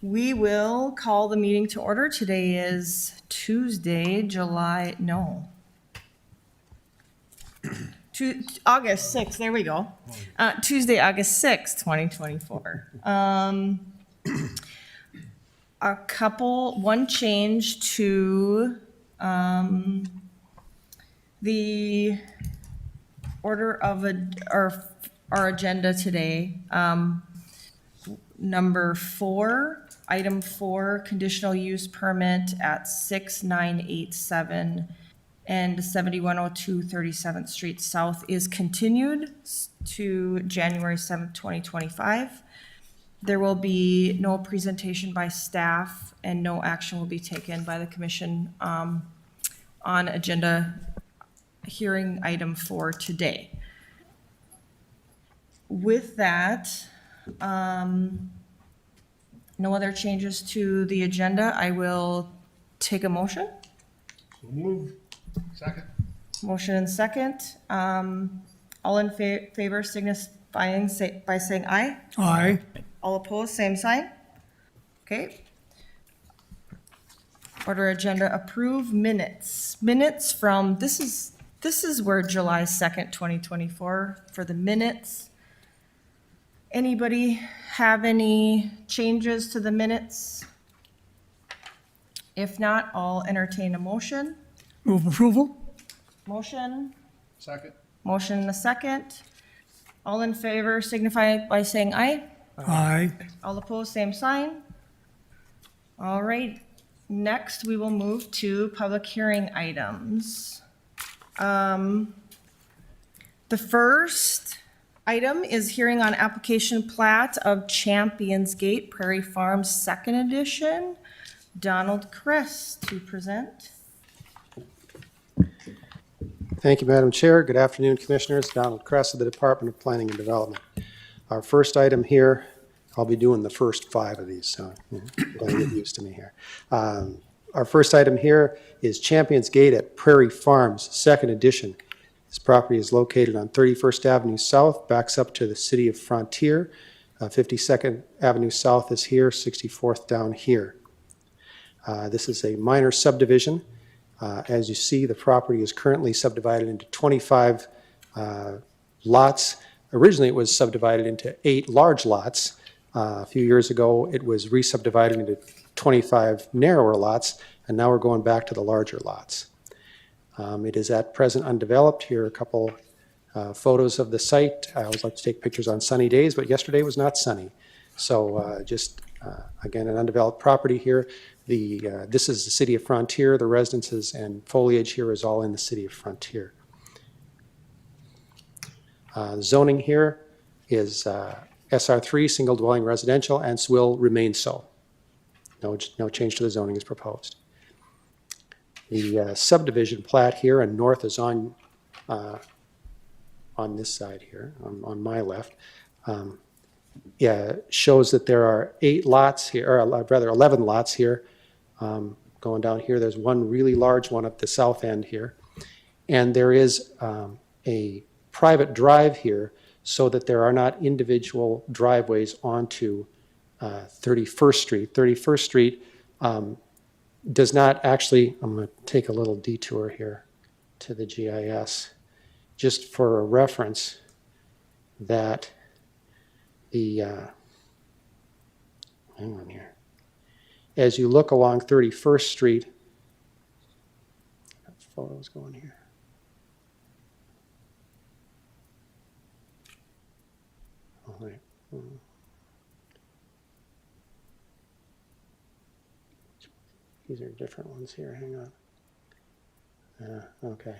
We will call the meeting to order. Today is Tuesday, August 6th. There we go. Tuesday, August 6th, 2024. One change to the order of our agenda today. Number 4, item 4, conditional use permit at 6987 and 7102 37th Street South is continued to January 7th, 2025. There will be no presentation by staff and no action will be taken by the commission on agenda hearing item 4 today. With that, no other changes to the agenda. I will take a motion. So move. Second. Motion and second. All in favor signifying by saying aye. Aye. All opposed, same sign. Okay. Order agenda approve minutes. Minutes from, this is where July 2nd, 2024 for the minutes. Anybody have any changes to the minutes? If not, I'll entertain a motion. Move approval. Motion, Second. motion and a second. All in favor signify by saying aye. Aye. All opposed, same sign. All right, next we will move to public hearing items. The first item is hearing on application plat of Champions Gate Prairie Farms Second Edition. Donald Kress to present. Thank you, Madam Chair. Good afternoon, Commissioners. Donald Kress of the Department of Planning and Development. Our first item here, I'll be doing the first 5 of these, so don't get used to me here. Our first item here is Champions Gate at Prairie Farms, Second Edition. This property is located on 31st Avenue South, backs up to the city of Frontier. 52nd Avenue South is here, 64th down here. This is a minor subdivision. As you see, the property is currently subdivided into 25 lots. Originally, it was subdivided into 8 large lots. A few years ago, it was re-subdivided into 25 narrower lots, and now we're going back to the larger lots. It is at present undeveloped. Here are a couple photos of the site. I always like to take pictures on sunny days, but yesterday was not sunny. So again, an undeveloped property here. This is the city of Frontier. The residences and foliage here is all in the city of Frontier. Zoning here is SR3, single dwelling residential, and will remain so. No change to the zoning is proposed. The subdivision plat here, and north is on this side here, on my left. Shows that there are 8 lots here, or rather 11 lots here. Going down here, there's one really large one at the south end here. And there is a private drive here so that there are not individual driveways onto 31st Street. 31st Street does not actually, I'm going to take a little detour here to the GIS, just for a reference that the, hang on here, as you look along 31st Street, that photo's going here. Oh, wait. These are different ones here, hang on. Okay.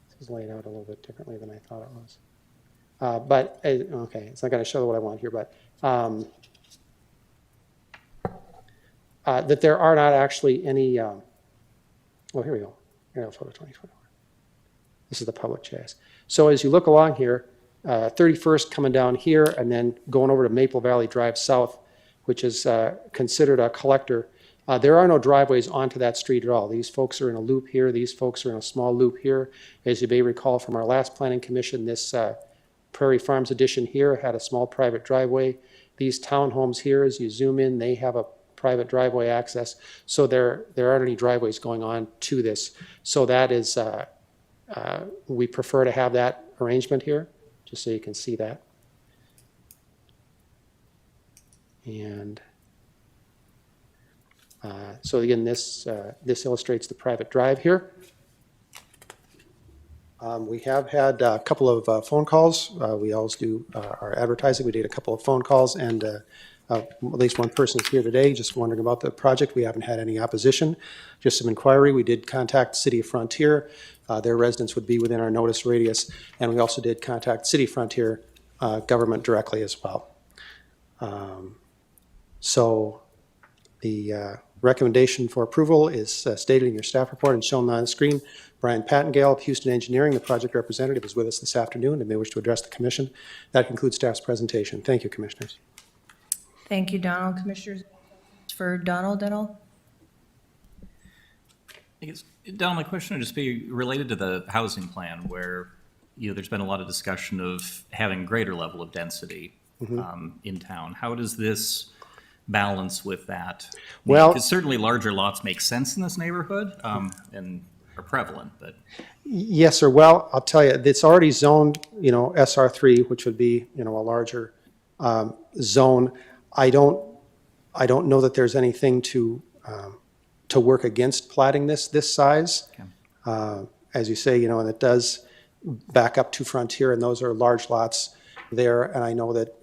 This is laid out a little bit differently than I thought it was. Okay, it's not going to show what I want here, but that there are not actually any, here we go, aerial photo 2024. This is the public chase. So as you look along here, 31st coming down here and then going over to Maple Valley Drive South, which is considered a collector. There are no driveways onto that street at all. These folks are in a loop here. These folks are in a small loop here. As you may recall from our last planning commission, this Prairie Farms edition here had a small private driveway. these townhomes here, as you zoom in, they have a private driveway access. So there aren't any driveways going on to this. So that is, we prefer to have that arrangement here, just so you can see that. And so again, this illustrates the private drive here. We have had a couple of phone calls. We always do our advertising. We did a couple of phone calls, and at least one person is here today just wondering about the project. We haven't had any opposition, just some inquiry. We did contact City of Frontier. Their residents would be within our notice radius, and we also did contact City Frontier government directly as well. So the recommendation for approval is stated in your staff report and shown on the screen. Brian Pattengale of Houston Engineering, the project representative, is with us this afternoon and may wish to address the commission. That concludes staff's presentation. Thank you, commissioners. Thank you, Donald. Commissioners, for Donald at all? I guess, Don, my question would just be related to the housing plan where, there's been a lot of discussion of having greater level of density in town. How does this balance with that? Well- because certainly larger lots make sense in this neighborhood and are prevalent, but Yes, sir. Well, I'll tell you, it's already zoned, SR3, which would be, a larger zone. I don't know that there's anything to work against platting this size. Okay. As you say, and it does back up to Frontier, and those are large lots there. And I know that,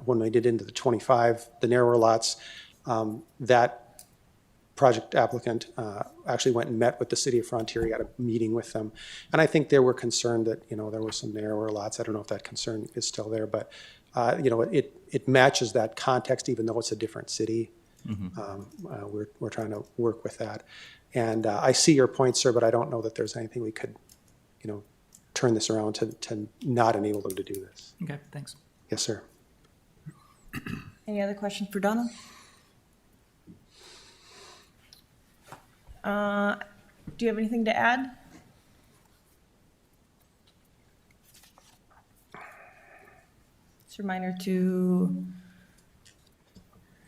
when we did into the 25, the narrower lots, that project applicant actually went and met with the City of Frontier. He had a meeting with them. And I think they were concerned that, there were some narrower lots. I don't know if that concern is still there, but, it matches that context, even though it's a different city. We're trying to work with that. And I see your point, sir, but I don't know that there's anything we could, turn this around to not enable them to do this. okay, thanks. Yes, sir. Any other questions for Donald? Do you have anything to add? Just a reminder to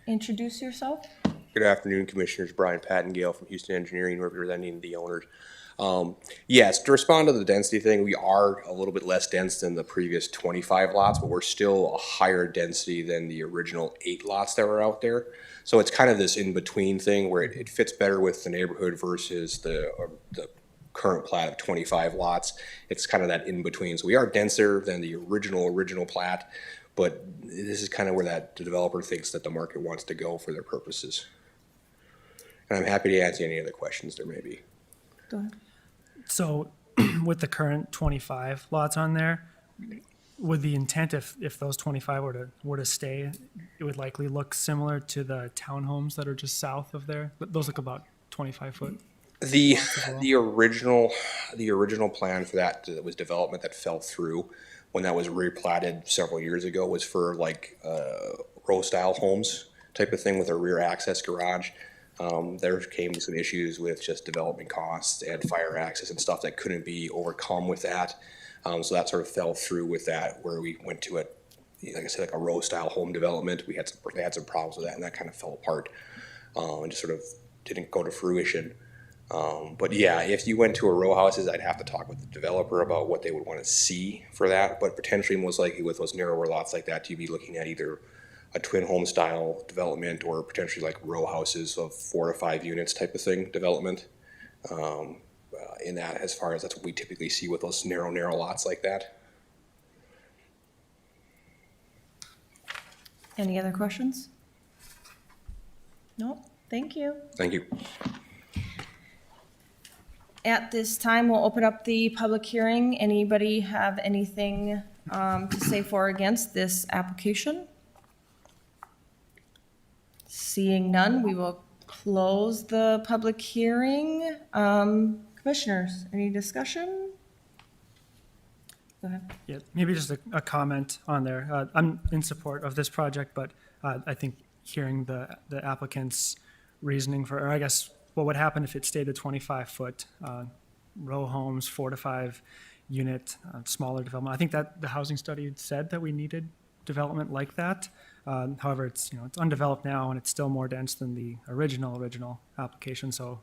introduce yourself. Good afternoon, Commissioners. Brian Pattengale from Houston Engineering, representing the owners. Yes, to respond to the density thing, we are a little bit less dense than the previous 25 lots, but we're still a higher density than the original 8 lots that were out there. So it's kind of this in-between thing where it fits better with the neighborhood versus the current plat of 25 lots. It's kind of that in-between. So we are denser than the original plat, but this is kind of where the developer thinks that the market wants to go for their purposes. And I'm happy to answer any other questions there may be. Go ahead. So with the current 25 lots on there, would the intent, if those 25 were to stay, it would likely look similar to the townhomes that are just south of there? Those look about 25 foot. The original plan for that was development that fell through when that was replatted several years ago was for like row style homes type of thing with a rear access garage. There came some issues with just development costs and fire access and stuff that couldn't be overcome with that. So that sort of fell through with that, where we went to like I said, like a row style home development. They had some problems with that, and that kind of fell apart and just sort of didn't go to fruition. But yeah, if you went to a row houses, I'd have to talk with the developer about what they would want to see for that. But potentially, most likely with those narrower lots like that, you'd be looking at either a twin home style development or potentially like row houses of 4 to 5 units type of thing development. In that, as far as that's what we typically see with those narrow lots like that. Any other questions? No, thank you. Thank you. At this time, we'll open up the public hearing. Anybody have anything to say for or against this application? Seeing none, we will close the public hearing. Commissioners, any discussion? Go ahead. Yeah, maybe just a comment on there. I'm in support of this project, but I think hearing the applicant's reasoning for, or I guess what would happen if it stayed a 25-foot row homes, 4 to 5 unit, smaller development. I think that the housing study said that we needed development like that. However, it's undeveloped now, and it's still more dense than the original application. So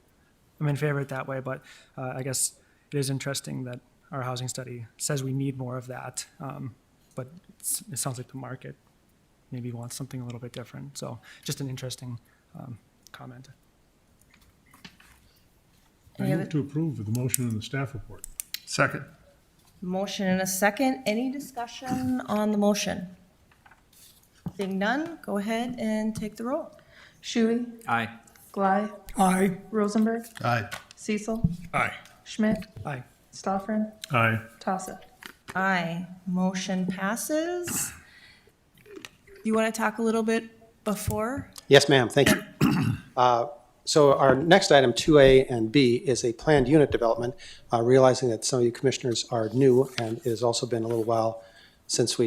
I'm in favor of it that way. But I guess it is interesting that our housing study says we need more of that. But it sounds like the market maybe wants something a little bit different. So just an interesting comment. I Any other- move to approve the motion in the staff report. Second. Motion and a second. Any discussion on the motion? Seeing none, go ahead and take the roll. Shuey, Aye. Glei, Aye. Rosenberg, Aye. Cecil, Aye. Schmidt, Aye. Stoffren, Aye. Tassett. Aye. Motion passes. You want to talk a little bit before? Yes, ma'am, thank you. So our next item, 2A and B, is a planned unit development, realizing that some of you commissioners are new, and it has also been a little while since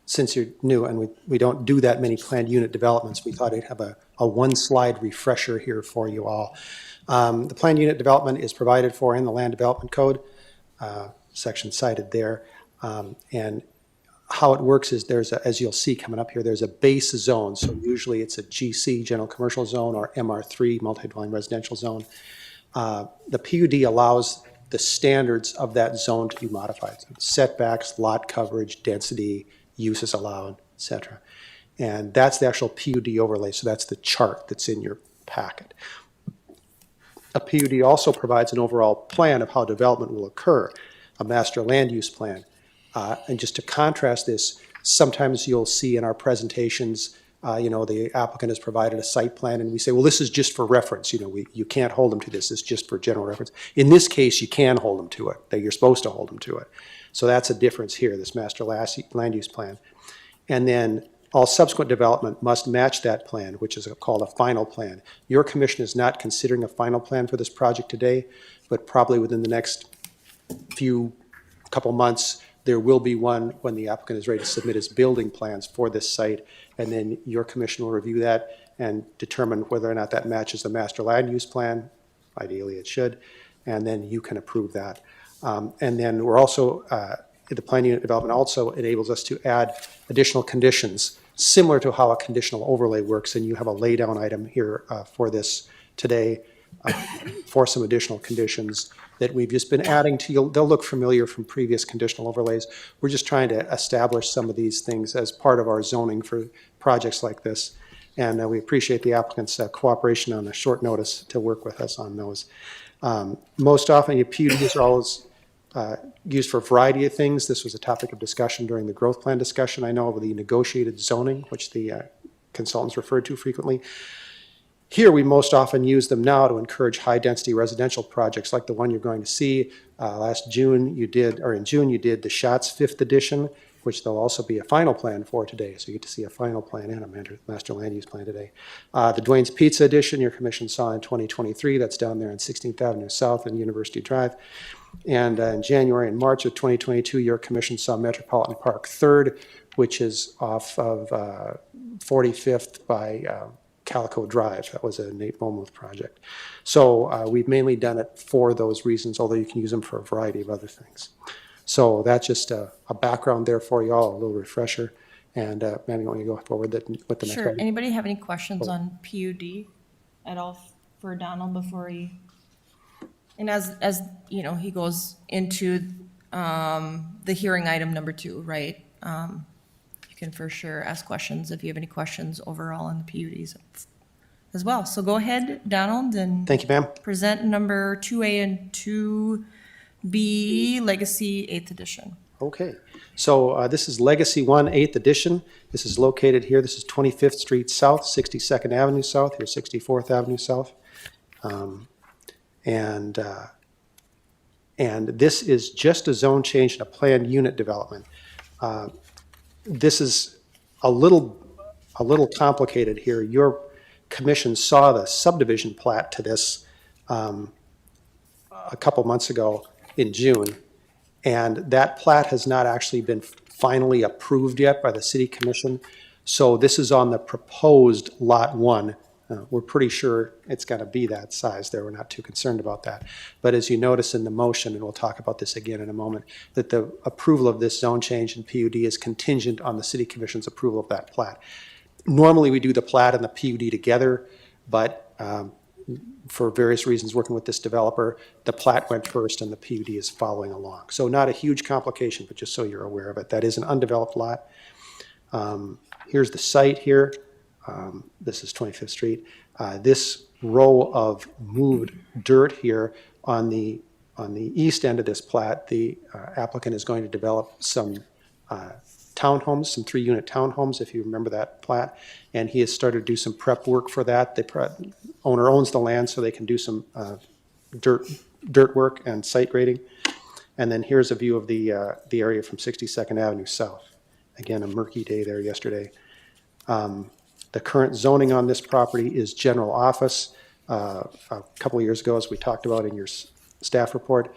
since you're new, and we don't do that many planned unit developments. We thought I'd have a one-slide refresher here for you all. The planned unit development is provided for in the Land Development Code, section cited there. And how it works is as you'll see coming up here, there's a base zone. So usually it's a GC, general commercial zone, or MR3, multi-dwelling residential zone. The PUD allows the standards of that zone to be modified. So setbacks, lot coverage, density, uses allowed, et cetera. And that's the actual PUD overlay. So that's the chart that's in your packet. A PUD also provides an overall plan of how development will occur, a master land use plan. And just to contrast this, sometimes you'll see in our presentations, the applicant has provided a site plan, and we say, well, this is just for reference. You can't hold them to this. It's just for general reference. In this case, you can hold them to it. That you're supposed to hold them to it. So that's a difference here, this master land use plan. And then all subsequent development must match that plan, which is called a final plan. Your commission is not considering a final plan for this project today, but probably within the next couple months, there will be one when the applicant is ready to submit his building plans for this site, and then your commission will review that and determine whether or not that matches the master land use plan. Ideally, it should, and then you can approve that. And then we're also, the plan unit development also enables us to add additional conditions, similar to how a conditional overlay works, and you have a laydown item here for this today for some additional conditions that we've just been adding to. They'll look familiar from previous conditional overlays. We're just trying to establish some of these things as part of our zoning for projects like this. And we appreciate the applicant's cooperation on a short notice to work with us on those. Most often, your PUDs are always used for a variety of things. This was a topic of discussion during the growth plan discussion. I know of the negotiated zoning, which the consultants referred to frequently. Here, we most often use them now to encourage high-density residential projects like the one you're going to see. In June, you did the Schatz 5th edition, which there'll also be a final plan for today. So you get to see a final plan and a master land use plan today. The Dwayne's Pizza edition, your commission saw in 2023. That's down there on 16th Avenue South and University Drive. And in January and March of 2022, your commission saw Metropolitan Park 3rd, which is off of 45th by Calico Drive. That was a Nate Bomuth project. So we've mainly done it for those reasons, although you can use them for a variety of other things. So that's just a background there for you all, a little refresher. And Manny, why don't you go forward with the next Sure. one? Anybody have any questions on PUD at all for Donald before he? And as he goes into the hearing item number 2, right? You can for sure ask questions if you have any questions overall on the PUDs as well. So go ahead, Donald, and Thank you, ma'am. present number 2A and 2B, Legacy 8th edition. Okay, so this is Legacy 1, 8th edition. This is located here. This is 25th Street South, 62nd Avenue South, here 64th Avenue South. And this is just a zone change and a planned unit development. This is a little complicated here. Your commission saw the subdivision plat to this a couple months ago in June, and that plat has not actually been finally approved yet by the city commission. So this is on the proposed Lot 1 We're pretty sure it's going to be that size there. We're not too concerned about that. But as you notice in the motion, and we'll talk about this again in a moment, that the approval of this zone change in PUD is contingent on the city commission's approval of that plat. Normally, we do the plat and the PUD together, but for various reasons, working with this developer, the plat went first and the PUD is following along. So not a huge complication, but just so you're aware of it. That is an undeveloped lot. Here's the site here. This is 25th Street. This row of moved dirt here on the east end of this plat, the applicant is going to develop some townhomes, some 3-unit townhomes, if you remember that plat. And he has started to do some prep work for that. The owner owns the land, so they can do some dirt work and site grading. And then here's a view of the area from 62nd Avenue South. Again, a murky day there yesterday. The current zoning on this property is general office. A couple of years ago, as we talked about in your staff report,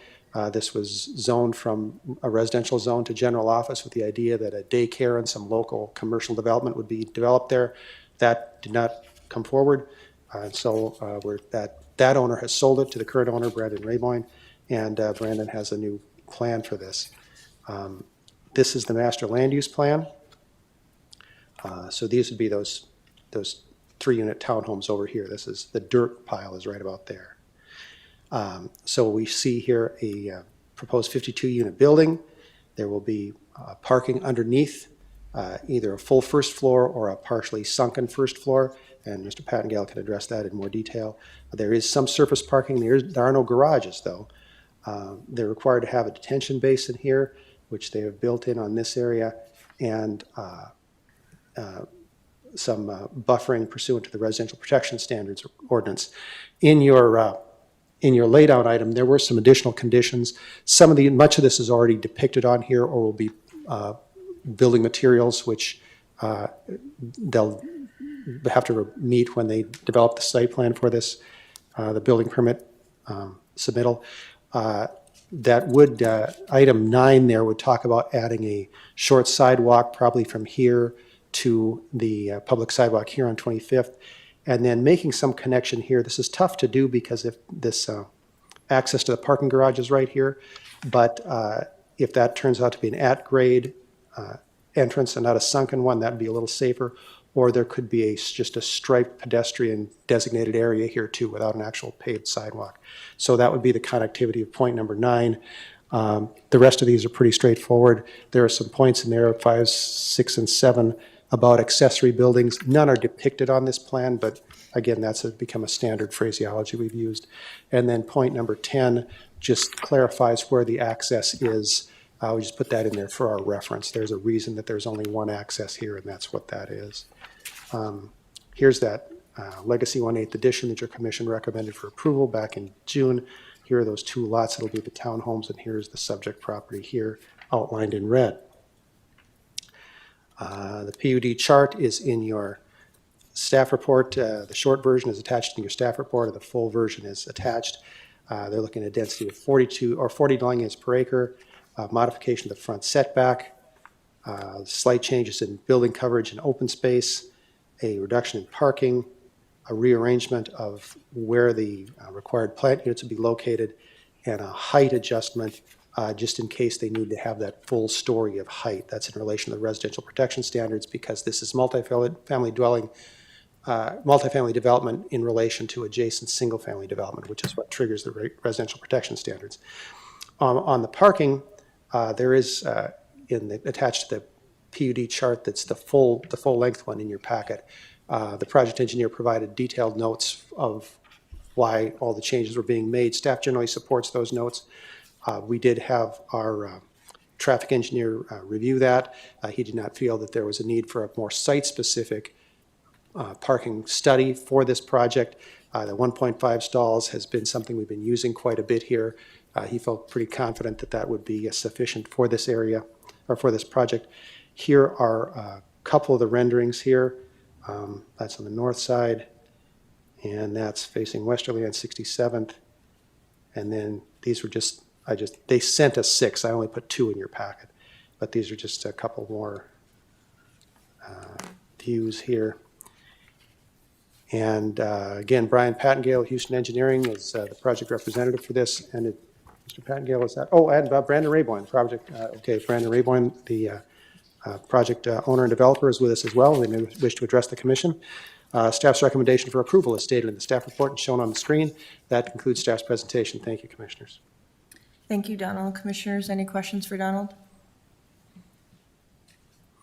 this was zoned from a residential zone to general office with the idea that a daycare and some local commercial development would be developed there. That did not come forward. So that owner has sold it to the current owner, Brandon Rayboyne, and Brandon has a new plan for this. This is the master land use plan. So these would be those 3-unit townhomes over here. This is the dirt pile is right about there. So we see here a proposed 52-unit building. There will be parking underneath, either a full first floor or a partially sunken first floor, and Mr. Pattengale can address that in more detail. There is some surface parking. There are no garages, though. They're required to have a detention basin here, which they have built in on this area, and some buffering pursuant to the Residential Protection Standards Ordinance. In your laydown item, there were some additional conditions. Much of this is already depicted on here, or will be building materials, which they'll have to meet when they develop the site plan for this, the building permit submittal. Item 9 there would talk about adding a short sidewalk, probably from here to the public sidewalk here on 25th, and then making some connection here. This is tough to do because if this access to the parking garage is right here, but if that turns out to be an at-grade entrance and not a sunken one, that'd be a little safer. Or there could be just a striped pedestrian designated area here too without an actual paved sidewalk. So that would be the connectivity of point number 9. The rest of these are pretty straightforward. There are some points in there, 5, 6, and 7, about accessory buildings. None are depicted on this plan, but again, that's become a standard phraseology we've used. And then point number 10 just clarifies where the access is. We just put that in there for our reference. There's a reason that there's only one access here, and that's what that is. Here's that Legacy 1/8 edition that your commission recommended for approval back in June. Here are those 2 lots. It'll be the townhomes, and here's the subject property here outlined in red. The PUD chart is in your staff report. The short version is attached in your staff report, and the full version is attached. They're looking at a density of 40 dwelling units per acre, modification of the front setback, slight changes in building coverage and open space, a reduction in parking, a rearrangement of where the required plant units would be located, and a height adjustment just in case they need to have that full story of height. That's in relation to the residential protection standards because this is multifamily development in relation to adjacent single-family development, which is what triggers the residential protection standards. On the parking, there is attached to the PUD chart that's the full length one in your packet. The project engineer provided detailed notes of why all the changes were being made. Staff generally supports those notes. We did have our traffic engineer review that. He did not feel that there was a need for a more site-specific parking study for this project. The 1.5 stalls has been something we've been using quite a bit here. He felt pretty confident that that would be sufficient for this area or for this project. Here are a couple of the renderings here. That's on the north side, and that's facing westerly on 67th. And then these were they sent us 6. I only put 2 in your packet, but these are just a couple more views here. And again, Brian Pattengale, Houston Engineering, is the project representative for this. And Mr. Pattengale is that, oh, and Brandon Rayboyne, project, okay, Brandon Rayboyne, the project owner and developer is with us as well. They may wish to address the commission. Staff's recommendation for approval is stated in the staff report and shown on the screen. That concludes staff's presentation. Thank you, commissioners. Thank you, Donald. Commissioners, any questions for Donald?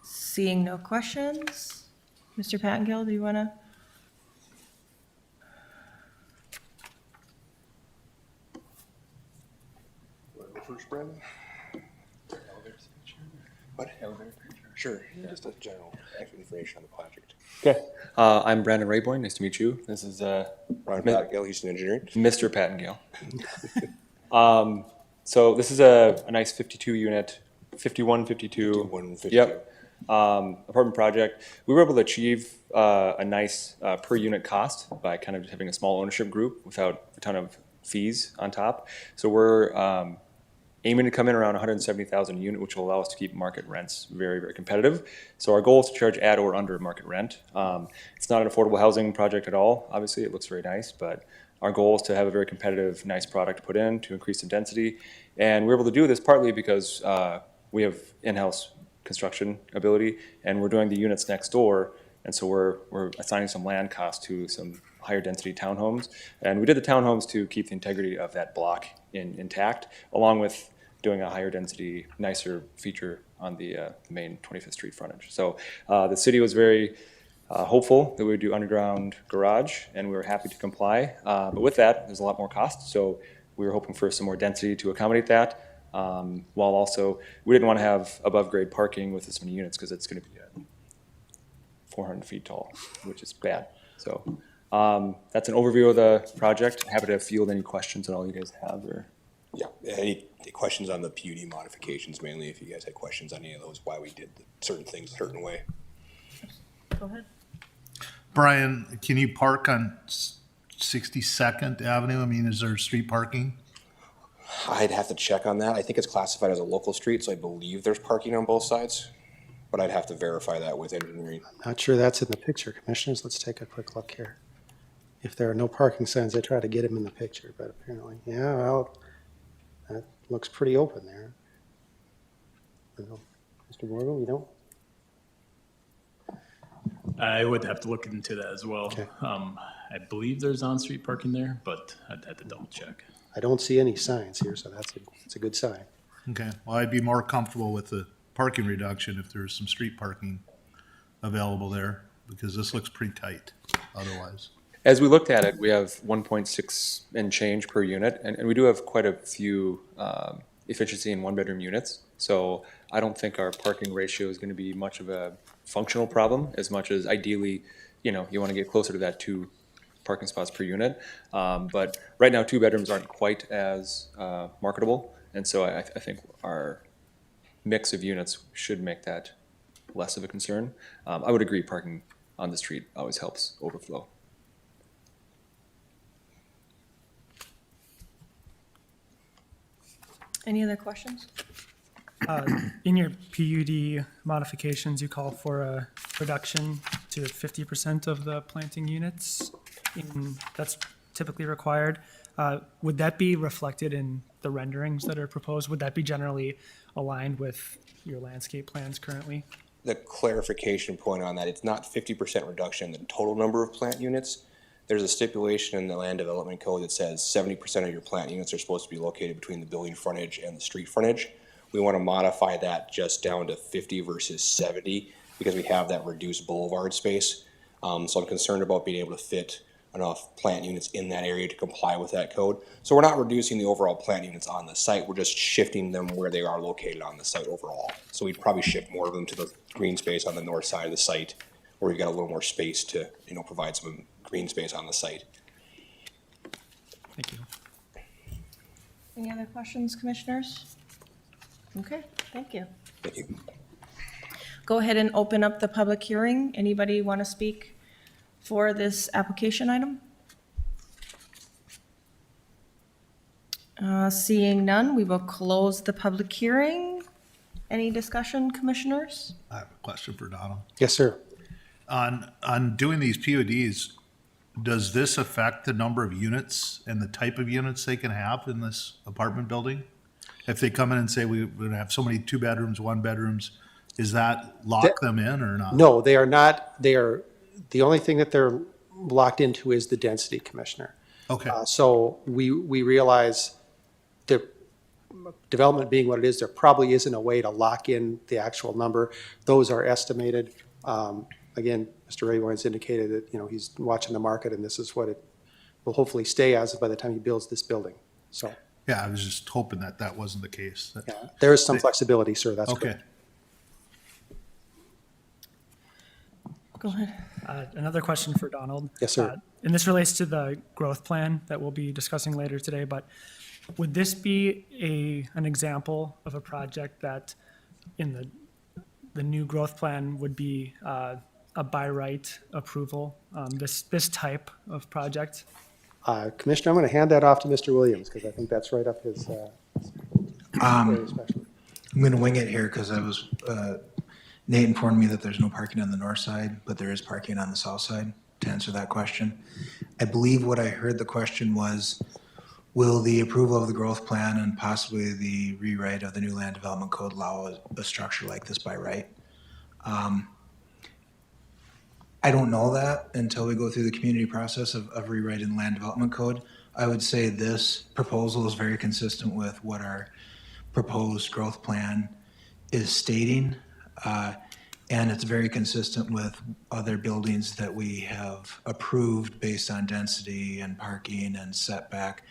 Seeing no questions, Mr. Pattengill, do you want to? First, Brandon? What? Sure, just a general information on the project. Okay. I'm Brandon Raybourne. Nice to meet you. This is Ron Pattengale, Houston Engineering. Mr. Pattengale. So this is a nice 52 unit, 51, 52. 51, 52. Yep. Apartment project. We were able to achieve a nice per unit cost by kind of having a small ownership group without a ton of fees on top. So we're aiming to come in around 170,000 a unit, which will allow us to keep market rents very, very competitive. So our goal is to charge at or under market rent. It's not an affordable housing project at all. Obviously, it looks very nice, but our goal is to have a very competitive, nice product to put in to increase the density. And we're able to do this partly because we have in-house construction ability, and we're doing the units next door. And so we're assigning some land costs to some higher density townhomes. And we did the townhomes to keep the integrity of that block intact, along with doing a higher density, nicer feature on the main 25th Street frontage. So the city was very hopeful that we would do underground garage, and we were happy to comply. But with that, there's a lot more cost. So we were hoping for some more density to accommodate that, while also we didn't want to have above grade parking with this many units because it's going to be 400 feet tall, which is bad. So that's an overview of the project. Happy to field any questions that all you guys have. Or Yeah, any questions on the PUD modifications mainly, if you guys had questions on any of those, why we did certain things a certain way. Go ahead. Brian, can you park on 62nd Avenue? I mean, is there street parking? I'd have to check on that. I think it's classified as a local street, so I believe there's parking on both sides, but I'd have to verify that with engineering. Not sure that's in the picture, commissioners. Let's take a quick look here. If there are no parking signs, I try to get them in the picture, but apparently, yeah, well, that looks pretty open there. Mr. Borgo, you don't? I would have to look into that as well. Okay. I believe there's on-street parking there, but I'd have to double check. I don't see any signs here, so it's a good sign. Okay, well, I'd be more comfortable with the parking reduction if there's some street parking available there, because this looks pretty tight otherwise. as we looked at it, we have 1.6 and change per unit, and we do have quite a few efficiency in one-bedroom units. So I don't think our parking ratio is going to be much of a functional problem, as much as ideally, you know, you want to get closer to that 2 parking spots per unit. But right now, 2 bedrooms aren't quite as marketable, and so I think our mix of units should make that less of a concern. I would agree, parking on the street always helps overflow. Any other questions? In your PUD modifications, you call for a reduction to 50% of the planting units. That's typically required. Would that be reflected in the renderings that are proposed? Would that be generally aligned with your landscape plans currently? The clarification point on that, it's not 50% reduction in the total number of plant units. There's a stipulation in the land development code that says 70% of your plant units are supposed to be located between the building frontage and the street frontage. We want to modify that just down to 50 versus 70 because we have that reduced boulevard space. So I'm concerned about being able to fit enough plant units in that area to comply with that code. So we're not reducing the overall plant units on the site, we're just shifting them where they are located on the site overall. So we'd probably shift more of them to the green space on the north side of the site, where we've got a little more space to, you know, provide some green space on the site. Thank you. Any other questions, commissioners? Okay, thank you. Thank you. Go ahead and open up the public hearing. Anybody want to speak for this application item? Seeing none, we will close the public hearing. Any discussion, commissioners? I have a question for Donald. Yes, sir. On doing these PUDs, Does this affect the number of units and the type of units they can have in this apartment building? If they come in and say, we're gonna have so many 2 bedrooms, 1 bedrooms, is that lock them in or not? No, they are not, they are, the only thing that they're locked into is the density, Commissioner. Okay, So we realize the development being what it is, there probably isn't a way to lock in the actual number. Those are estimated. Again, Mr. Rayborn's indicated that, he's watching the market and this is what it will hopefully stay as by the time he builds this building. So, yeah, I was just hoping that that wasn't the case. That- yeah, there is some flexibility, sir, that's Okay, correct. Go ahead. Another question for Donald. Yes, sir. And this relates to the growth plan that we'll be discussing later today, but would this be an example of a project that in the new growth plan would be a by right approval, this type of project? Commissioner, I'm going to hand that off to Mr. Williams because I think that's right up his area especially. I'm going to wing it here because Nate informed me that there's no parking on the north side, but there is parking on the south side, to answer that question. I believe what I heard the question was, will the approval of the growth plan and possibly the rewrite of the new land development code allow a structure like this by right? I don't know that until we go through the community process of rewriting the land development code. I would say this proposal is very consistent with what our proposed growth plan is stating. And it's very consistent with other buildings that we have approved based on density and parking and setback.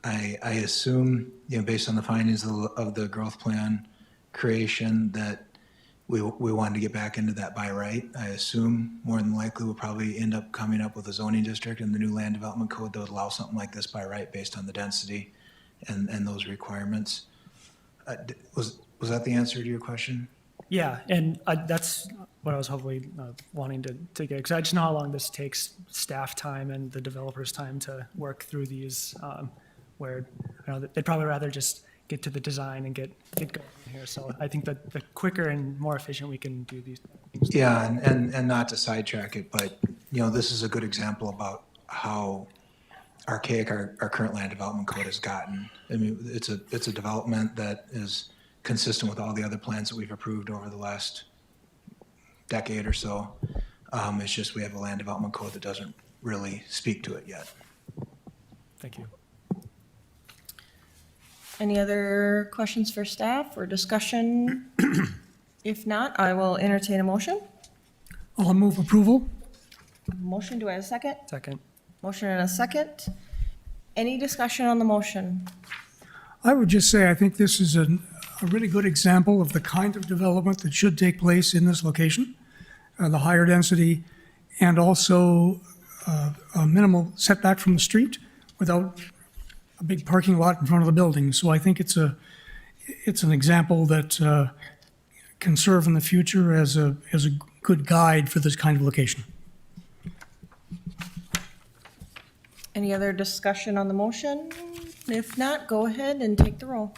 I assume, based on the findings of the growth plan creation, that we wanted to get back into that by right. I assume more than likely we'll probably end up coming up with a zoning district in the new land development code that would allow something like this by right based on the density and those requirements. Was that the answer to your question? Yeah, and that's what I was hopefully wanting to get, because I just know how long this takes staff time and the developers' time to work through these, where they'd probably rather just get to the design and get going here. So I think that the quicker and more efficient we can do these things. Yeah, and not to sidetrack it, but, this is a good example about how archaic our current land development code has gotten. I mean, it's a development that is consistent with all the other plans that we've approved over the last decade or so. It's just we have a land development code that doesn't really speak to it yet. Thank you. Any other questions for staff or discussion? If not, I will entertain a motion. I'll move approval. Motion, do I have a second? Second. Motion and a second. Any discussion on the motion? I would just say I think this is a really good example of the kind of development that should take place in this location, the higher density, and also a minimal setback from the street without a big parking lot in front of the building. So I think it's an example that can serve in the future as a good guide for this kind of location. Any other discussion on the motion? If not, go ahead and take the roll.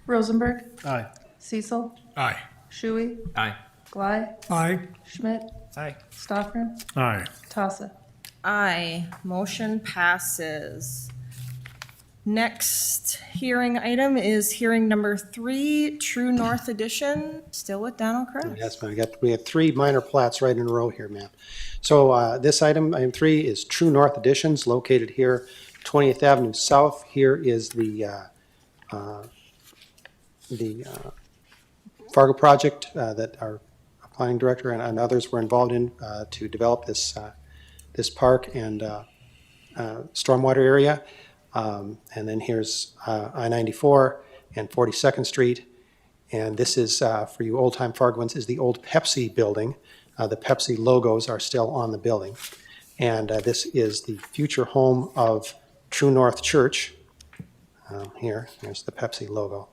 Rosenberg, aye. Cecil, Aye. Shuey, Aye. Glide, Aye. Schmidt, Aye. Stoffren, Aye. Tassett. Aye, motion passes. Next hearing item is hearing number 3, True North Edition, still with Donald Kress. Yes, ma'am. We have 3 minor plats right in a row here, ma'am. So this item 3, is True North Additions, located here, 20th Avenue South. Here is the Fargo project that our planning director and others were involved in to develop this park and stormwater area. And then here's I-94 and 42nd Street. And this is, for you old-time Fargoans, is the old Pepsi building. The Pepsi logos are still on the building. And this is the future home of True North Church. Here's the Pepsi logo.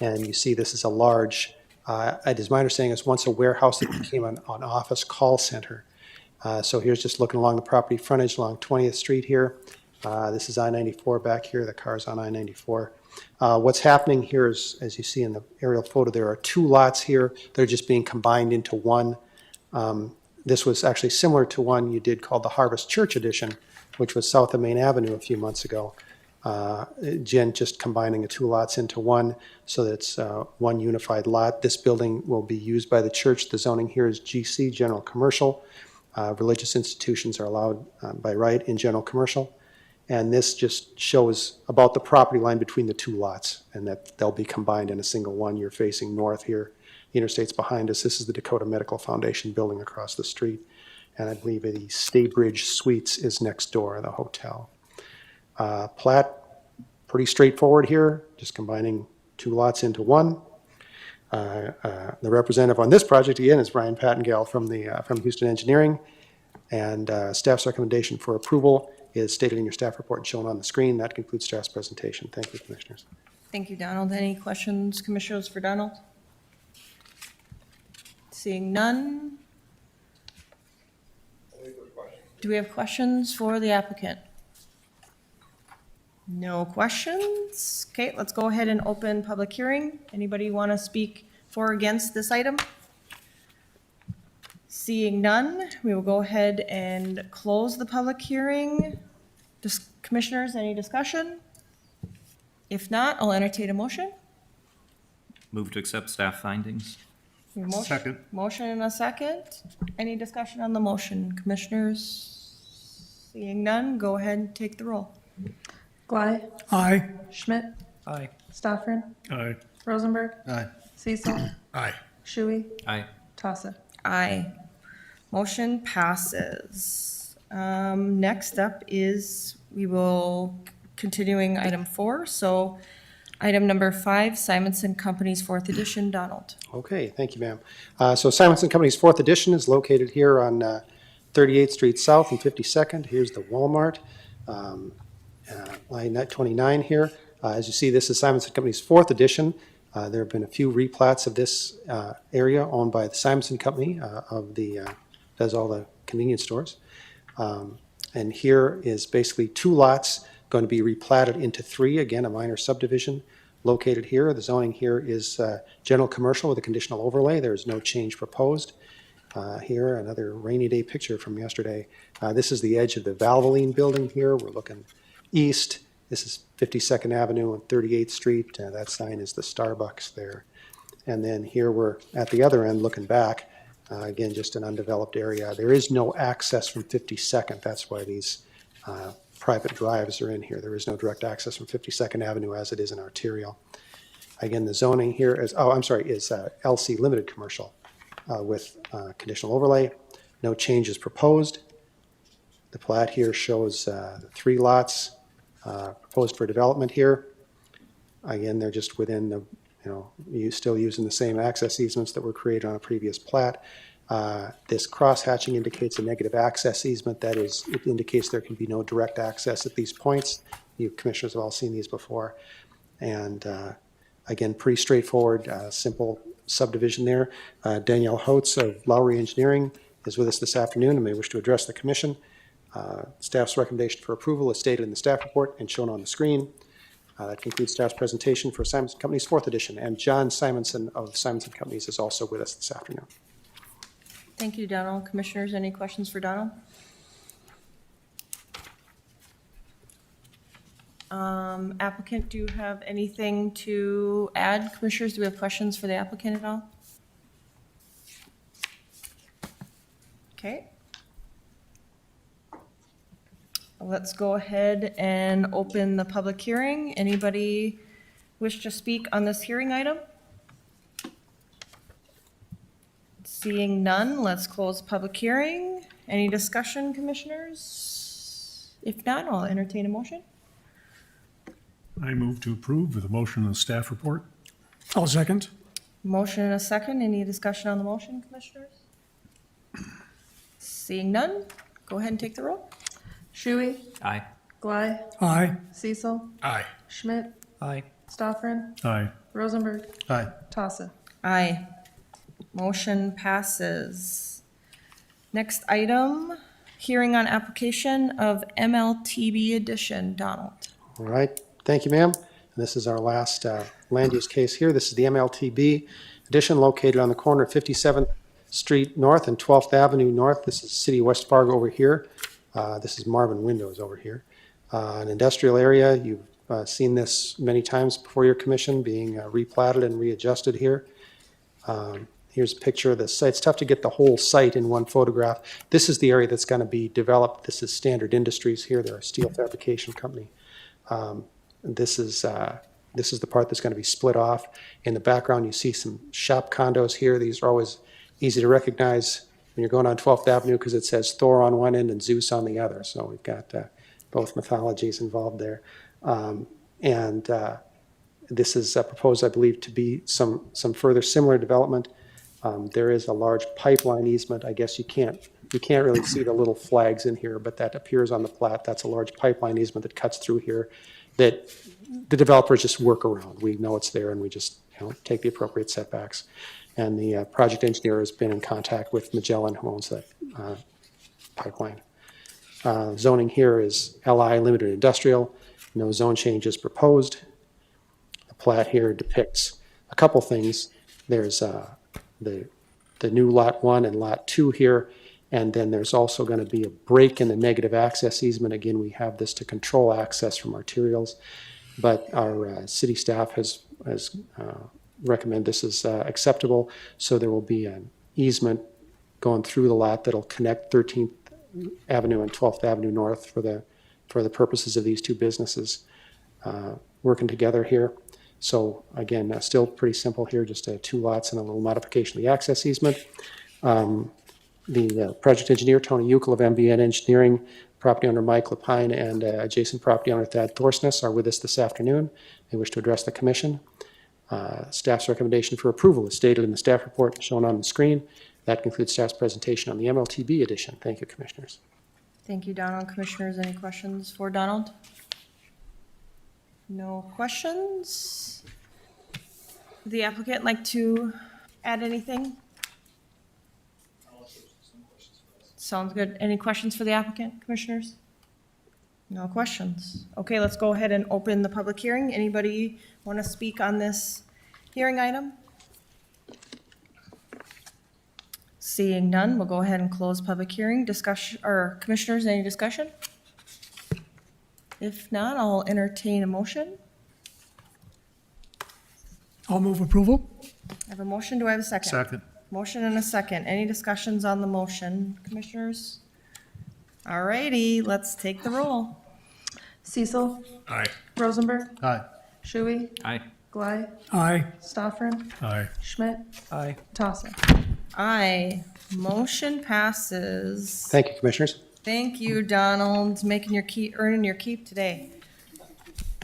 And you see this is a large, it is my understanding it's once a warehouse that became an office call center. So here's just looking along the property frontage along 20th Street here. This is I-94 back here. The car's on I-94. What's happening here is, as you see in the aerial photo, there are 2 lots here. They're just being combined into one. This was actually similar to one you did called the Harvest Church Edition, which was south of Main Avenue a few months ago. Again, just combining the two lots into one so that it's one unified lot. This building will be used by the church. The zoning here is GC, General Commercial. Religious institutions are allowed by right in general commercial. And this just shows about the property line between the two lots and that they'll be combined in a single one. You're facing north here. The interstate's behind us. This is the Dakota Medical Foundation building across the street. And I believe the Staybridge Suites is next door, the hotel. Plat, pretty straightforward here, just combining two lots into one. The representative on this project, again, is Brian Pattengale from Houston Engineering. And staff's recommendation for approval is stated in your staff report and shown on the screen. That concludes staff's presentation. Thank you, Commissioners. Thank you, Donald. Any questions, Commissioners, for Donald? Seeing none. Do we have questions for the applicant? No questions? Okay, let's go ahead and open public hearing. Anybody want to speak for or against this item? Seeing none, we will go ahead and close the public hearing. Commissioners, any discussion? If not, I'll entertain a motion. Move to accept staff findings. We have a motion- Second. Motion and a second. Any discussion on the motion, Commissioners? Seeing none, go ahead and take the roll. Gly, Aye. Schmidt, Aye. Stoffren, Aye. Rosenberg, Aye. Cecil, Aye. Shui, Aye. Tassett. Aye. Motion passes. Next up is, we will, continuing item 4. So item number 5, Simonson Company's 4th edition. Donald. Okay, thank you, ma'am. So Simonson Company's 4th edition is located here on 38th Street South and 52nd. Here's the Walmart. Line 29 here. As you see, this is Simonson Company's 4th edition. There have been a few replats of this area owned by the Simonson Company does all the convenience stores. And here is basically 2 lots going to be replatted into 3, again, a minor subdivision located here. The zoning here is general commercial with a conditional overlay. There is no change proposed. Here, another rainy day picture from yesterday. This is the edge of the Valvoline building here. We're looking east. This is 52nd Avenue and 38th Street. That sign is the Starbucks there. And then here we're at the other end looking back. Again, just an undeveloped area. There is no access from 52nd. That's why these private drives are in here. There is no direct access from 52nd Avenue as it is in arterial. Again, the zoning here is LC limited commercial with conditional overlay. No changes proposed. The plat here shows the 3 lots proposed for development here. Again, they're just within the, still using the same access easements that were created on a previous plat. This cross-hatching indicates a negative access easement. That is, it indicates there can be no direct access at these points. You commissioners have all seen these before. And again, pretty straightforward, simple subdivision there. Danielle Holtz of Lowry Engineering is with us this afternoon and may wish to address the commission. Staff's recommendation for approval is stated in the staff report and shown on the screen. That concludes staff's presentation for Simonson Company's 4th edition. And John Simonson of Simonson Companies is also with us this afternoon. Thank you, Donald. Commissioners, any questions for Donald? Applicant, do you have anything to add? Commissioners, do we have questions for the applicant at all? Okay. Let's go ahead and open the public hearing. Anybody wish to speak on this hearing item? Seeing none, let's close the public hearing. Any discussion, commissioners? If not, I'll entertain a motion. I move to approve with a motion and staff report. I'll second. Motion and a second. Any discussion on the motion, commissioners? Seeing none, go ahead and take the roll. Shui, Aye. Gly, Aye. Cecil, Aye. Schmidt, Aye. Stoffren, Aye. Rosenberg, Aye. Tassett. Aye. Motion passes. Next item, hearing on application of MLTB edition. Donald. All right, thank you, ma'am. This is our last land use case here. This is the MLTB edition located on the corner of 57th Street North and 12th Avenue North. This is City of West Fargo over here. This is Marvin Windows over here. An industrial area, you've seen this many times before your commission, being replatted and readjusted here. Here's a picture of the site. It's tough to get the whole site in one photograph. This is the area that's going to be developed. This is Standard Industries here. They're a steel fabrication company. This is the part that's going to be split off. In the background, you see some shop condos here. These are always easy to recognize when you're going on 12th Avenue because it says Thor on one end and Zeus on the other. So we've got both mythologies involved there. This is proposed, I believe, to be some further similar development. There is a large pipeline easement. I guess you can't really see the little flags in here, but that appears on the plat. That's a large pipeline easement that cuts through here that the developers just work around. We know it's there, and we just take the appropriate setbacks. And the project engineer has been in contact with Magellan, who owns that pipeline. Zoning here is LI Limited Industrial. No zone changes proposed. The plat here depicts a couple things. There's the new Lot 1 and Lot 2 here, and then there's also going to be a break in the negative access easement. Again, we have this to control access from arterials, but our city staff has recommend this is acceptable, so there will be an easement going through the lot that'll connect 13th Avenue and 12th Avenue North for the purposes of these two businesses working together here. So again, still pretty simple here, just 2 lots and a little modification of the access easement. The project engineer, Tony Euclid of MBN Engineering, property owner Mike Lapine, and adjacent property owner Thad Thorsness are with us this afternoon. They wish to address the commission. Staff's recommendation for approval is stated in the staff report shown on the screen. That concludes staff's presentation on the MLTB edition. Thank you, commissioners. Thank you, Donald. Commissioners, any questions for Donald? No questions? Would the applicant like to add anything? Sounds good. Any questions for the applicant, commissioners? No questions. Okay, let's go ahead and open the public hearing. Anybody want to speak on this hearing item? Seeing none, we'll go ahead and close public hearing. Discussion, or commissioners, any discussion? If not, I'll entertain a motion. I'll move approval. I have a motion. Do I have a second? Second. Motion and a second. Any discussions on the motion, commissioners? All righty, let's take the roll. Cecil. Aye. Rosenberg. Aye. Shuey. Aye. Glide. Aye. Stoffren. Aye. Schmidt. Aye. Tosser. Aye. Motion passes. Thank you, commissioners. Thank you, Donald, making your keep, earning your keep today.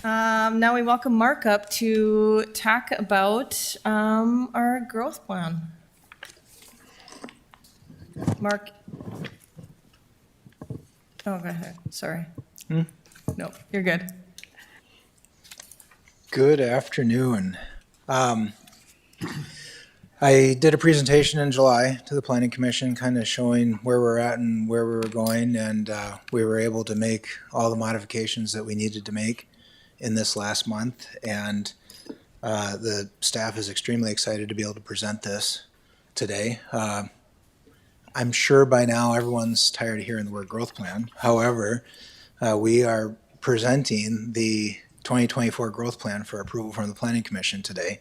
Now we welcome Mark up to talk about our growth plan. Mark. Oh, go ahead. Sorry. No, you're good. Good afternoon. I did a presentation in July to the Planning Commission, kind of showing where we're at and where we were going, and we were able to make all the modifications that we needed to make in this last month, and the staff is extremely excited to be able to present this today. I'm sure by now everyone's tired of hearing the word growth plan. However, we are presenting the 2024 growth plan for approval from the Planning Commission today.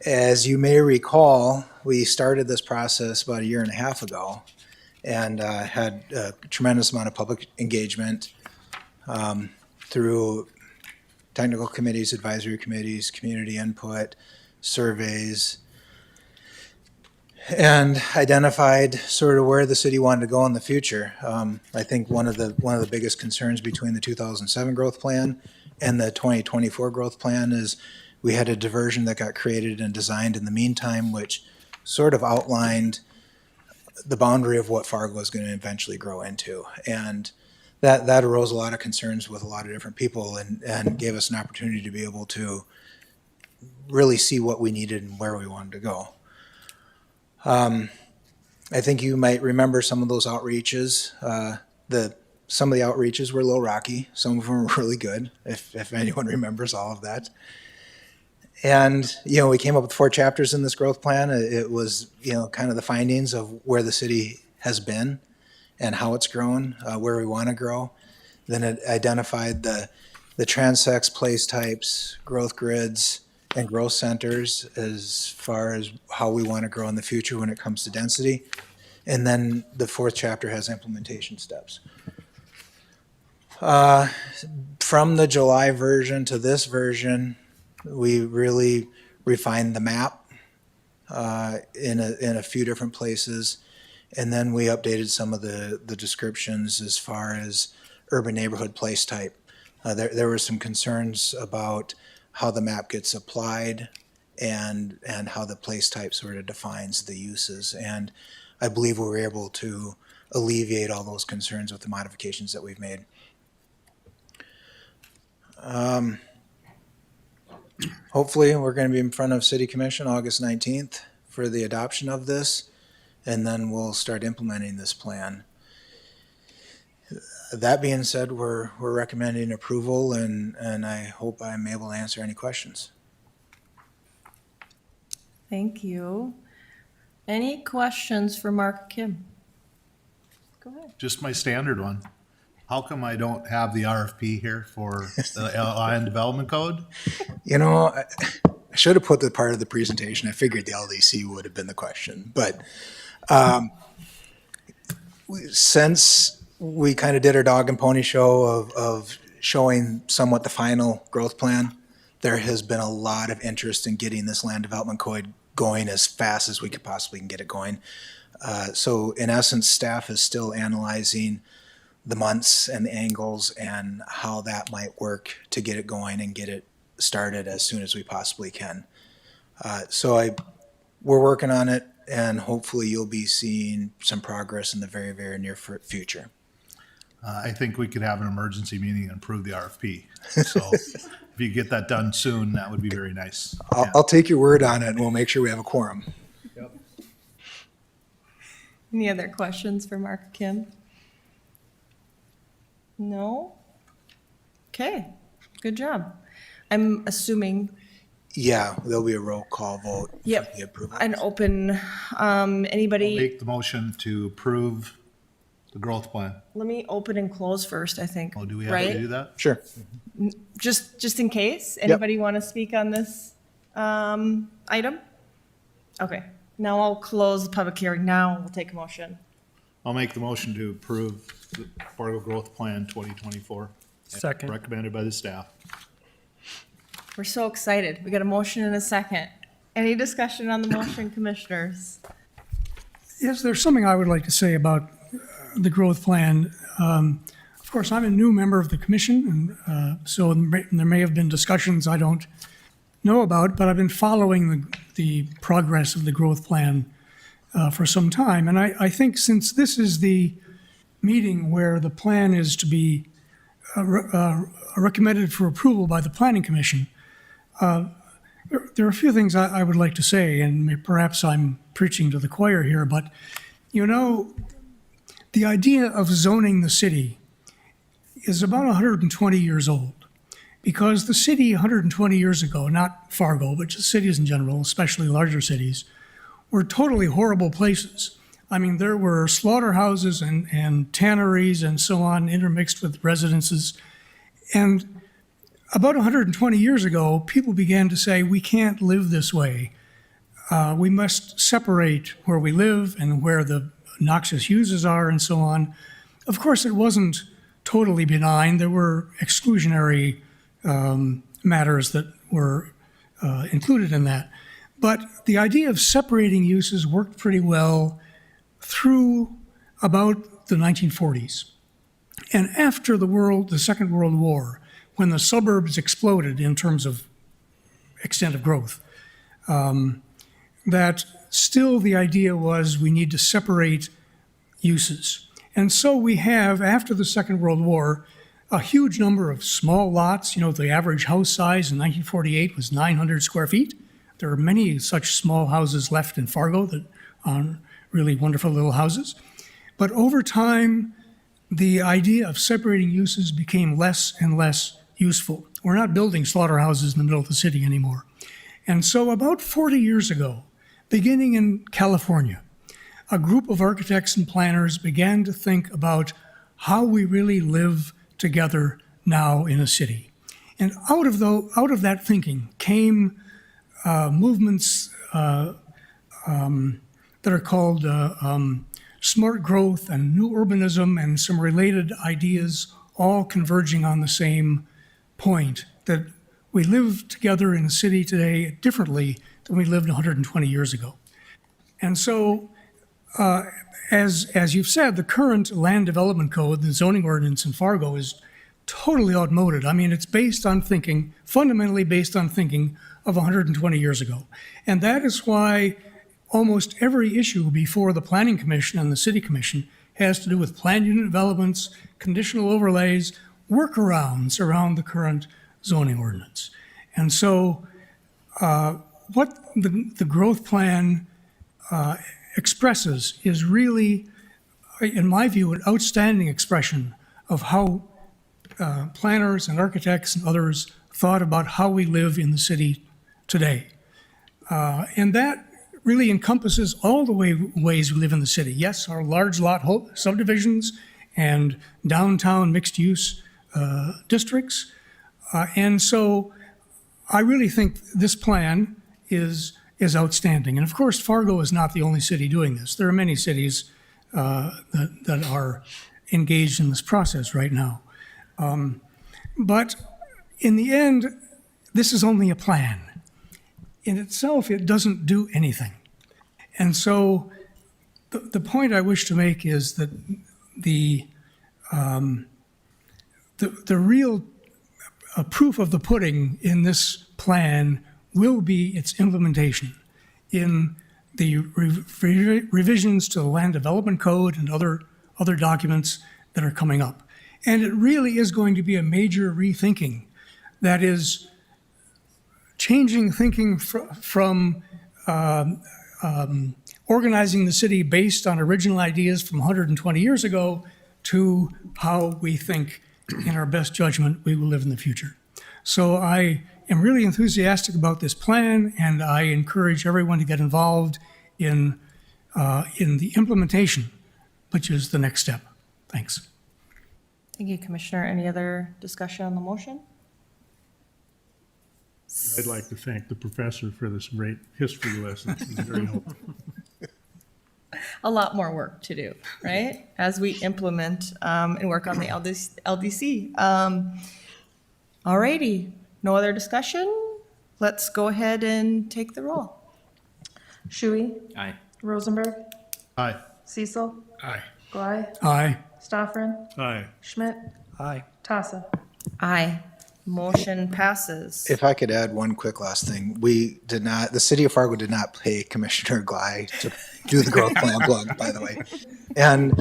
As you may recall, we started this process about 1.5 years ago and had a tremendous amount of public engagement through technical committees, advisory committees, community input, surveys, and identified sort of where the city wanted to go in the future. I think one of the biggest concerns between the 2007 growth plan and the 2024 growth plan is we had a diversion that got created and designed in the meantime, which sort of outlined the boundary of what Fargo is going to eventually grow into. And that arose a lot of concerns with a lot of different people and gave us an opportunity to be able to really see what we needed and where we wanted to go. I think you might remember some of those outreaches. Some of the outreaches were a little rocky. Some of them were really good, if anyone remembers all of that. And, we came up with 4 chapters in this growth plan. It was, kind of the findings of where the city has been and how it's grown, where we want to grow. Then it identified the transects, place types, growth grids, and growth centers as far as how we want to grow in the future when it comes to density. And then the 4th chapter has implementation steps. From the July version to this version, we really refined the map in a few different places. And then we updated some of the descriptions as far as urban neighborhood place type. There were some concerns about how the map gets applied and how the place type sort of defines the uses. And I believe we were able to alleviate all those concerns with the modifications that we've made. Hopefully, we're going to be in front of City Commission August 19th for the adoption of this, and then we'll start implementing this plan. That being said, we're recommending approval, and I hope I'm able to answer any questions. Thank you. Any questions for Mark Kim? Go ahead. Just my standard one. How come I don't have the RFP here for the Land Development Code? I should have put the part of the presentation. I figured the LDC would have been the question, but since we kind of did our dog and pony show of showing somewhat the final growth plan, there has been a lot of interest in getting this land development code going as fast as we could possibly get it going. So in essence, staff is still analyzing the months and the angles and how that might work to get it going and get it started as soon as we possibly can. We're working on it, and hopefully you'll be seeing some progress in the very, very near future. I think we could have an emergency meeting and approve the RFP. So if you get that done soon, that would be very nice. I'll take your word on it, and we'll make sure we have a quorum. Any other questions for Mark Kim? No? Okay, good job. I'm assuming, Yeah, there'll be a roll call vote. for Yep. the approval. an open, anybody, Make the motion to approve the growth plan. let me open and close first, I think. Oh, do we have right? to do that? Sure. Just in case, anybody want to speak on this item? Okay, now I'll close the public hearing. Now we'll take a motion. I'll make the motion to approve the Fargo Growth Plan 2024. Second. Recommended by the staff. We're so excited. We got a motion and a second. Any discussion on the motion, commissioners? Yes, there's something I would like to say about the growth plan. Of course, I'm a new member of the commission, and so there may have been discussions I don't know about, but I've been following the progress of the growth plan for some time. And I think since this is the meeting where the plan is to be recommended for approval by the Planning Commission, there are a few things I would like to say, and perhaps I'm preaching to the choir here, but the idea of zoning the city is about 120 years old, because the city 120 years ago, not Fargo, but just cities in general, especially larger cities, were totally horrible places. I mean, there were slaughterhouses and tanneries and so on intermixed with residences. And about 120 years ago, people began to say, we can't live this way. We must separate where we live and where the noxious uses are and so on. Of course, it wasn't totally benign. There were exclusionary matters that were included in that. But the idea of separating uses worked pretty well through about the 1940s. And after the Second World War, when the suburbs exploded in terms of extent of growth, that still the idea was we need to separate uses. And so we have, after the Second World War, a huge number of small lots. The average house size in 1948 was 900 square feet. There are many such small houses left in Fargo that are really wonderful little houses. But over time, the idea of separating uses became less and less useful. We're not building slaughterhouses in the middle of the city anymore. And so about 40 years ago, beginning in California, a group of architects and planners began to think about how we really live together now in a city. And out of that thinking came movements that are called smart growth and new urbanism and some related ideas, all converging on the same point, that we live together in a city today differently than we lived 120 years ago. And so, as you've said, the current land development code, the zoning ordinance in Fargo, is totally outmoded. I mean, it's based on thinking, fundamentally based on thinking of 120 years ago. And that is why almost every issue before the Planning Commission and the City Commission has to do with planned unit developments, conditional overlays, workarounds around the current zoning ordinance. And so what the growth plan expresses is really, in my view, an outstanding expression of how planners and architects and others thought about how we live in the city today. And that really encompasses all the ways we live in the city. Yes, our large lot subdivisions and downtown mixed-use districts. And so I really think this plan is outstanding. And of course, Fargo is not the only city doing this. There are many cities that are engaged in this process right now. But in the end, this is only a plan. In itself, it doesn't do anything. And so the point I wish to make is that the real proof of the pudding in this plan will be its implementation in the revisions to the Land Development Code and other documents that are coming up. And it really is going to be a major rethinking that is changing thinking from organizing the city based on original ideas from 120 years ago to how we think, in our best judgment, we will live in the future. So I am really enthusiastic about this plan, and I encourage everyone to get involved in the implementation, which is the next step. Thanks. Thank you, Commissioner. Any other discussion on the motion? I'd like to thank the professor for this great history lesson. It's very helpful. A lot more work to do, right? As we implement and work on the LDC. All righty, no other discussion? Let's go ahead and take the roll. Shuey, Aye. Rosenberg, Aye. Cecil, Aye. Glei, Aye. Stoffren, Aye. Schmidt, Aye. Tassa. Aye. Motion passes. If I could add one quick last thing, the city of Fargo did not pay Commissioner Glei to do the growth plan plug, by the way. And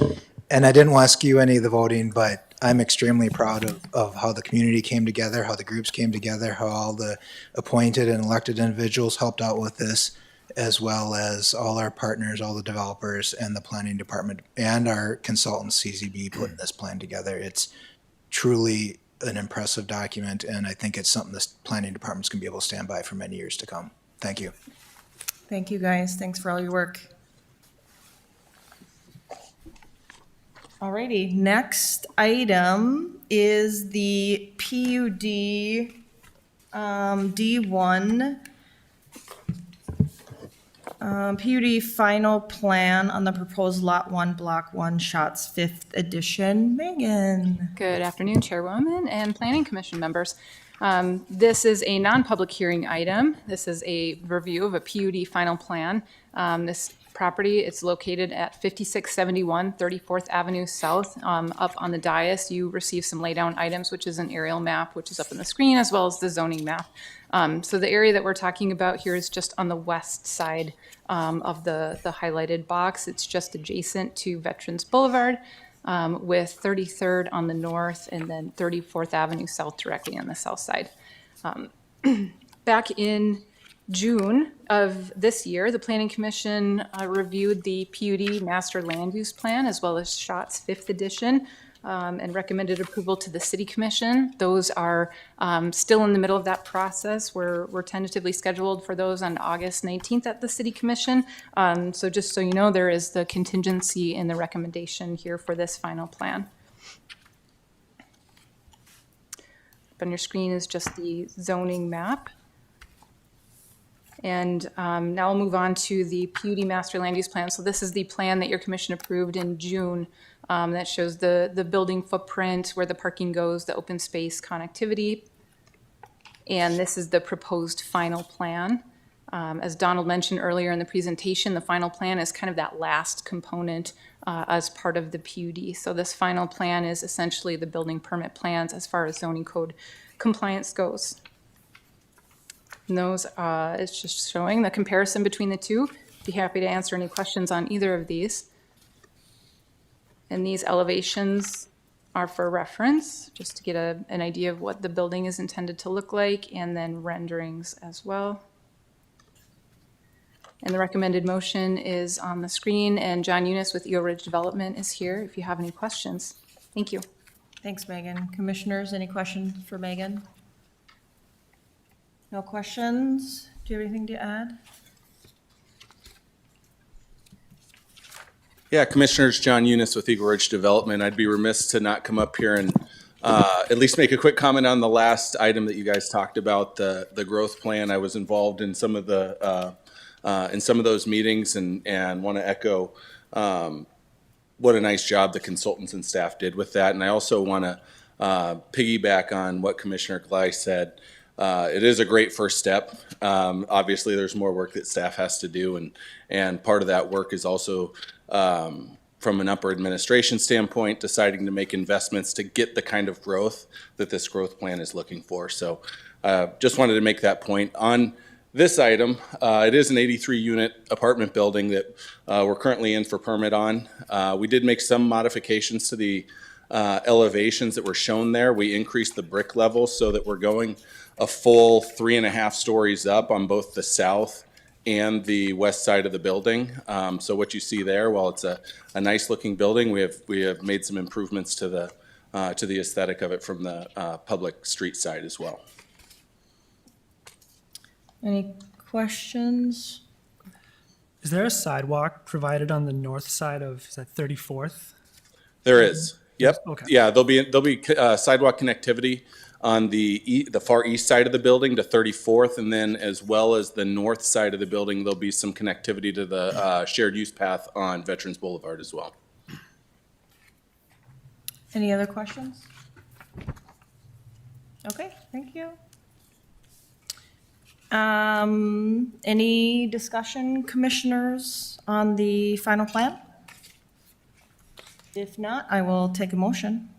I didn't want to skew any of the voting, but I'm extremely proud of how the community came together, how the groups came together, how all the appointed and elected individuals helped out with this, as well as all our partners, all the developers and the planning department and our consultant CZB putting this plan together. It's truly an impressive document, and I think it's something this planning department's gonna be able to stand by for many years to come. Thank you. Thank you, guys. Thanks for all your work. Alrighty, next item is the PUD D1 PUD final plan on the proposed Lot 1, Block 1, Shots 5th Edition. Megan. Good afternoon, Chairwoman and Planning Commission members. This is a non-public hearing item. This is a review of a PUD final plan. This property, it's located at 5671 34th Avenue South. Up on the dais, you receive some laydown items, which is an aerial map, which is up on the screen, as well as the zoning map. So the area that we're talking about here is just on the west side of the highlighted box. It's just adjacent to Veterans Boulevard, with 33rd on the north and then 34th Avenue South directly on the south side. Back in June of this year, the Planning Commission reviewed the PUD Master Land Use Plan as well as SHOTS 5th Edition. and recommended approval to the City Commission. Those are still in the middle of that process. We're tentatively scheduled for those on August 19th at the City Commission. So just so you know, there is the contingency in the recommendation here for this final plan. Up on your screen is just the zoning map. And now I'll move on to the PUD Master Land Use Plan. So this is the plan that your commission approved in June that shows the building footprint, where the parking goes, the open space connectivity. And this is the proposed final plan. As Donald mentioned earlier in the presentation, the final plan is kind of that last component as part of the PUD. So this final plan is essentially the building permit plans as far as zoning code compliance goes. And those, it's just showing the comparison between the two. Be happy to answer any questions on either of these. And these elevations are for reference, just to get an idea of what the building is intended to look like, and then renderings as well. And the recommended motion is on the screen, and John Eunice with Eel Ridge Development is here if you have any questions. Thank you. Thanks, Megan. Commissioners, any questions for Megan? No questions? Do you have anything to add? Yeah, Commissioners, John Eunice with Eagle Ridge Development. I'd be remiss to not come up here and at least make a quick comment on the last item that you guys talked about, the growth plan. I was involved in some of those meetings and want to echo what a nice job the consultants and staff did with that. And I also want to piggyback on what Commissioner Glei said. It is a great first step. Obviously, there's more work that staff has to do, and part of that work is also from an upper administration standpoint, deciding to make investments to get the kind of growth that this growth plan is looking for. So just wanted to make that point. On this item, it is an 83-unit apartment building that we're currently in for permit on. We did make some modifications to the elevations that were shown there. We increased the brick level so that we're going a full 3.5 stories up on both the south and the west side of the building. So what you see there, while it's a nice looking building, we have made some improvements to the aesthetic of it from the public street side as well. Any questions? Is there a sidewalk provided on the north side of, is that 34th? There is. Yep. Okay. Yeah, there'll be sidewalk connectivity on the far east side of the building to 34th, and then as well as the north side of the building, there'll be some connectivity to the shared use path on Veterans Boulevard as well. Any other questions? Okay, thank you. Any discussion, commissioners, on the final plan? If not, I will take a motion.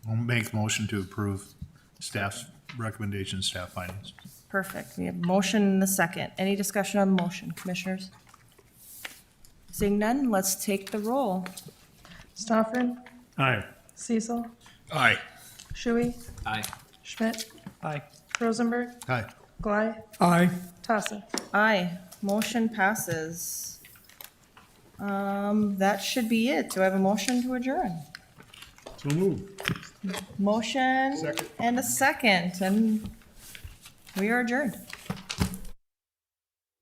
I'll make the motion to approve staff's recommendation, staff findings. Perfect. We have motion and a second. Any discussion on the motion, commissioners? Seeing none, let's take the roll. Stofford, Aye. Cecil, Aye. Shuey, Aye. Schmidt, Aye. Rosenberg, Aye. Glei, Aye. Tassett. Aye, motion passes. That should be it. Do I have a motion to adjourn? So moved. Motion and a second, and we are adjourned.